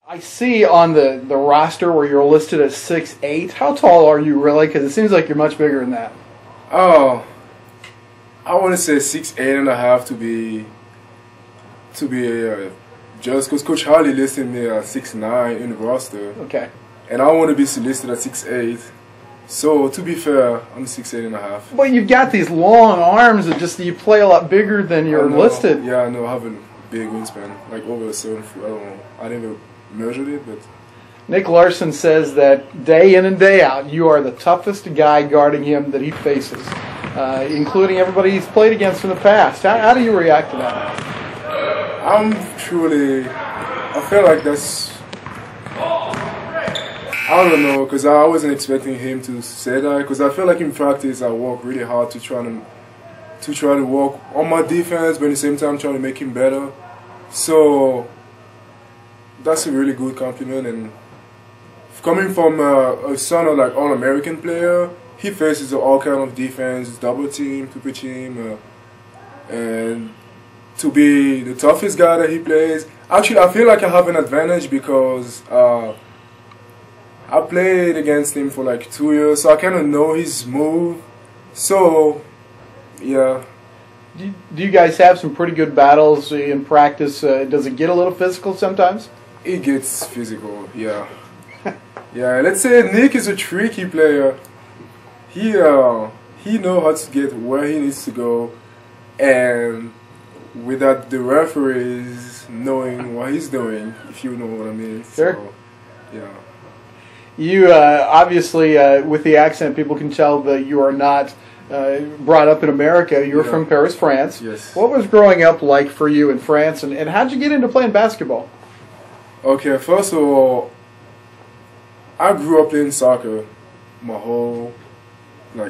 I see on the roster where you're listed as 6'8". How tall are you really? Because it seems like you're much bigger than that. Oh, I want to say 6'8.5" to be just because Coach Harley listed me at 6'9" in the roster. Okay. And I want to be listed at 6'8". So to be fair, I'm 6'8.5". But you've got these long arms that just you play a lot bigger than you're listed. Yeah, I know. I have a big wingspan, like over a certain foot. I don't know. I never measured it, but. Nick Larson says that day in and day out, you are the toughest guy guarding him that he faces, including everybody he's played against in the past. How do you react to that? I feel like that's, I don't know, because I wasn't expecting him to say that, because I feel like in practice I work really hard to try to work on my defense, but at the same time trying to make him better. So that's a really good compliment, and coming from a son of like All-American player, he faces all kind of defense, double team, triple team, and to be the toughest guy that he plays. Actually, I feel like I have an advantage because I played against him for like 2 years, so I kind of know his move. So, yeah. Do you guys have some pretty good battles in practice? Does it get a little physical sometimes? It gets physical, yeah. Yeah, let's say Nick is a tricky player. He knows how to get where he needs to go, and without the referees knowing what he's doing, if you know what I mean. Sure. So, yeah. You obviously, with the accent, people can tell that you are not brought up in America. You're from Paris, France. Yes. What was growing up like for you in France, and how'd you get into playing basketball? Okay, first of all, I grew up playing soccer my whole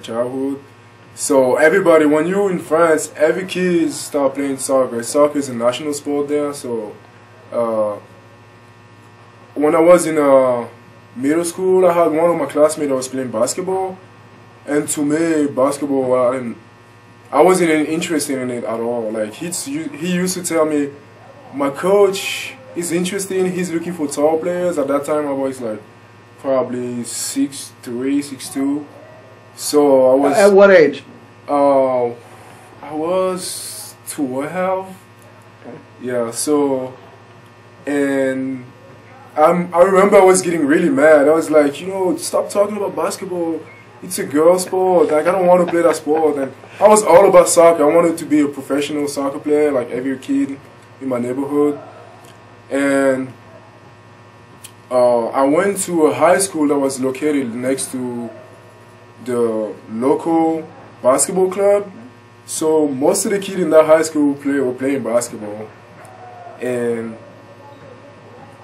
childhood. So everybody, when you're in France, every kid start playing soccer. Soccer is a national sport there. So when I was in middle school, I had one of my classmates that was playing basketball, and to me, basketball, I wasn't interested in it at all. Like he used to tell me, my coach is interested. He's looking for tall players. At that time, I was like probably 6'3", 6'2". So I was. At what age? I was 12. Okay. Yeah. So, and I remember I was getting really mad. I was like, stop talking about basketball. It's a girl sport. Like, I don't want to play that sport. And I was all about soccer. I wanted to be a professional soccer player, like every kid in my neighborhood. And I went to a high school that was located next to the local basketball club. So most of the kids in that high school were playing basketball. And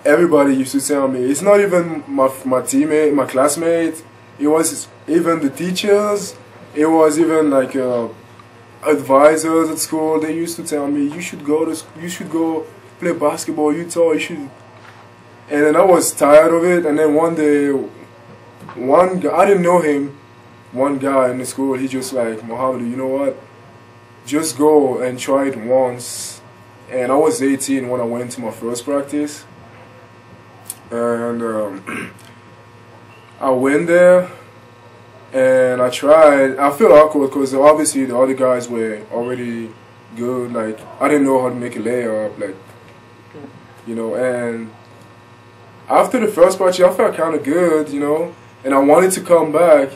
everybody used to tell me, it's not even my teammate, my classmates, it was even the teachers, it was even like advisors at school. They used to tell me, you should go play basketball, you should. And then I was tired of it. And then one day, one guy, I didn't know him, one guy in the school, he just like, Mahamadou, you know what, just go and try it once. And I was 18 when I went to my first practice. And I went there and I tried. I felt awkward because obviously the other guys were already good. Like, I didn't know how to make a layup, like, and after the first practice I felt kind of good, and I wanted to come back.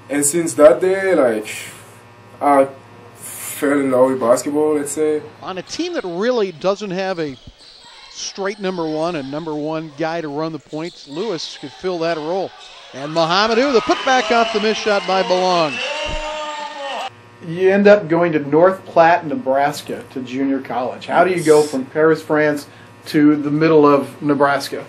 And since that day, like, I fell in love with basketball, let's say. On a team that really doesn't have a straight number one guy to run the points, Lewis could fill that role. And Mahamadou, the putback off the missed shot by Belong. You end up going to North Platte, Nebraska to junior college. How do you go from Paris, France to the middle of Nebraska?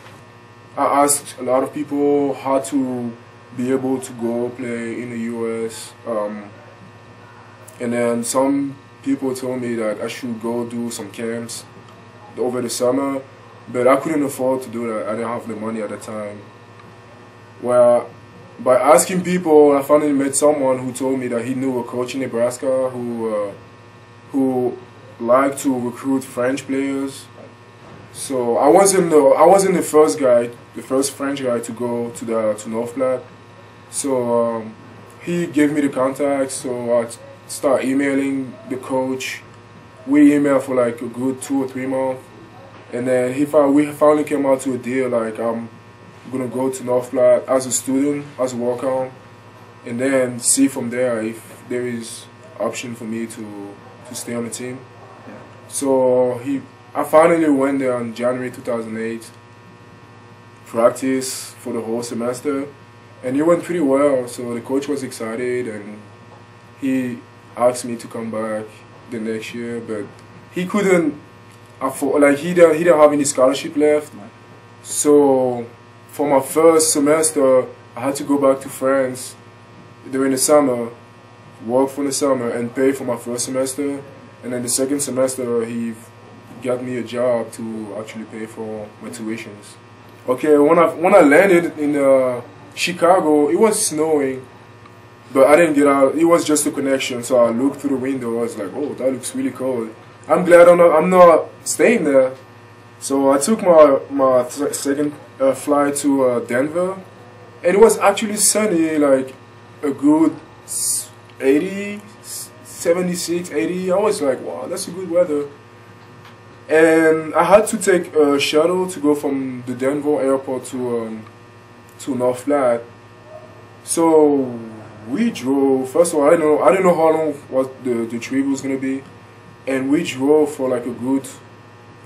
I asked a lot of people how to be able to go play in the U.S. And then some people told me that I should go do some camps over the summer, but I couldn't afford to do that. I didn't have the money at the time. Well, by asking people, I finally met someone who told me that he knew a coach in Nebraska who liked to recruit French players. So I wasn't the first guy, the first French guy to go to North Platte. So he gave me the contact. So I start emailing the coach. We emailed for like a good 2 or 3 months, and then we finally came out to a deal. Like I'm gonna go to North Platte as a student, as a walk-on, and then see from there if there is option for me to stay on the team. Yeah. So I finally went there in January 2008, practice for the whole semester, and it went pretty well. So the coach was excited, and he asked me to come back the next year, but he couldn't afford, like he didn't have any scholarship left. So for my first semester, I had to go back to France during the summer, work for the summer, and pay for my first semester. And then the second semester, he got me a job to actually pay for my tuitions. Okay, when I landed in Chicago, it was snowing, but I didn't get out. It was just a connection, so I looked through the window. I was like, "Oh, that looks really cold. I'm glad I'm not staying there." So I took my second flight to Denver, and it was actually sunny, like a good 80, 76, 80. I was like, "Wow, that's a good weather." And I had to take a shuttle to go from the Denver airport to North Platte. So we drove. First of all, I didn't know how long the trip was gonna be, and we drove for like a good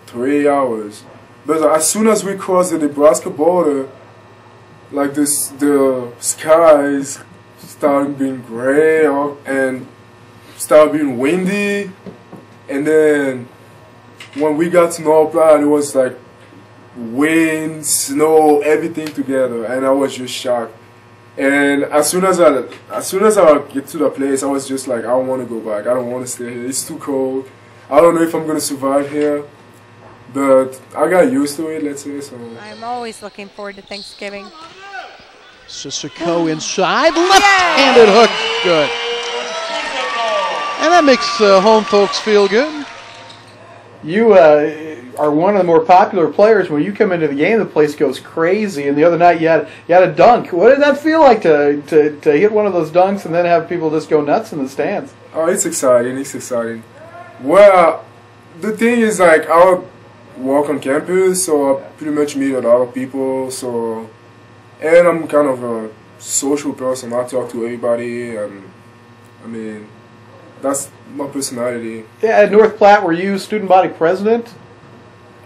3 hours. But as soon as we crossed the Nebraska border, like the skies started being gray and started being windy, and then when we got to North Platte, it was like wind, snow, everything together, and I was just shocked. And as soon as I get to the place, I was just like, I don't want to go back. I don't want to stay here. It's too cold. I don't know if I'm gonna survive here, but I got used to it. Let's say so. I'm always looking forward to Thanksgiving. Sissoko inside, left-handed hook, good. And that makes home folks feel good. You are one of the more popular players. When you come into the game, the place goes crazy. And the other night, you had a dunk. What did that feel like to hit one of those dunks and then have people just go nuts in the stands? Oh, it's exciting. It's exciting. Well, the thing is, like, I walk on campus, so I pretty much meet a lot of people. So, and I'm kind of a social person. I talk to everybody, and I mean, that's my personality. Yeah, at North Platte, were you student body president?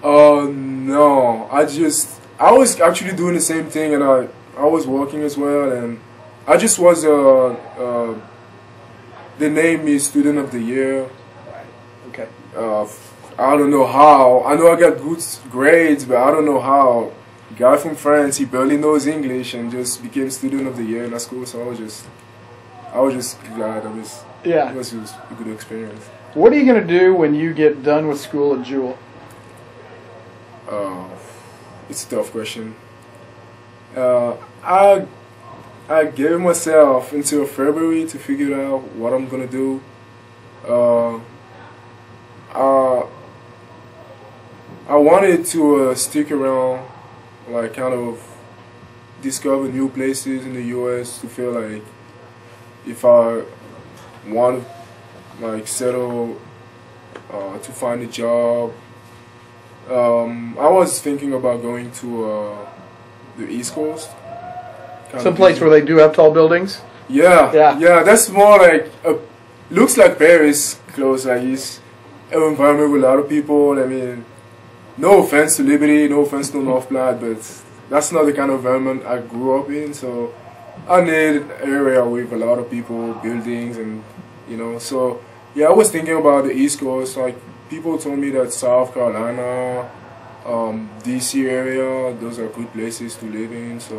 No. I was actually doing the same thing, and I was working as well, and I just was they named me Student of the Year. Okay. I don't know how. I know I got good grades, but I don't know how. Guy from France, he barely knows English and just became Student of the Year in that school. So I was just glad. It was a good experience. What are you going to do when you get done with school at Jewel? It's a tough question. I gave myself until February to figure out what I'm gonna do. I wanted to stick around, like kind of discover new places in the U.S. to feel like if I want to like settle to find a job. I was thinking about going to the East Coast. Some place where they do have tall buildings? Yeah. That's more like, looks like Paris, close, like it's an environment with a lot of people. I mean, no offense to Liberty, no offense to North Platte, but that's not the kind of environment I grew up in. So I need an area with a lot of people, buildings, and so yeah, I was thinking about the East Coast. Like, people told me that South Carolina, DC area, those are good places to live in. So,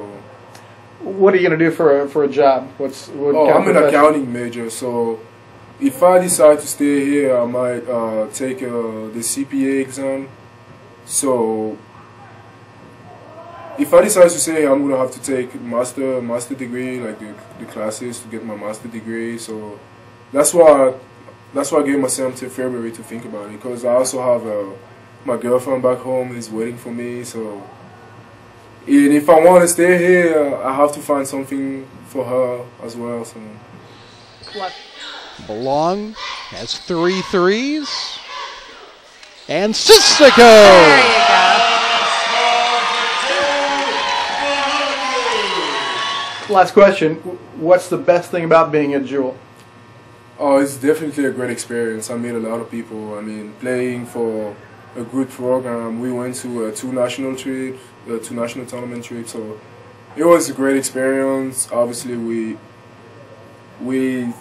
what are you going to do for a job? I'm an accounting major, so if I decide to stay here, I might take the CPA exam. So, if I decide to stay here, I'm gonna have to take master degree, like the classes to get my master degree. So, that's why I gave myself till February to think about it, because I also have my girlfriend back home is waiting for me. So, and if I want to stay here, I have to find something for her as well. So, Belong has 3 threes. And Sissoko! There you go. Last question. What's the best thing about being at Jewel? oh, it's definitely a great experience. I met a lot of people. I mean, playing for a good program. We went to 2 national trips, 2 national tournament trips. So it was a great experience. Obviously, we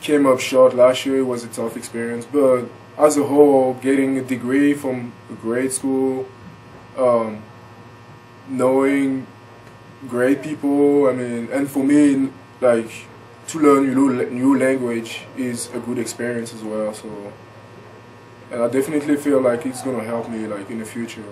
came up short last year. It was a tough experience, but as a whole, getting a degree from a great school, knowing great people, I mean, and for me, like, to learn new language is a good experience as well. So, and I definitely feel like it's gonna help me, like, in the future.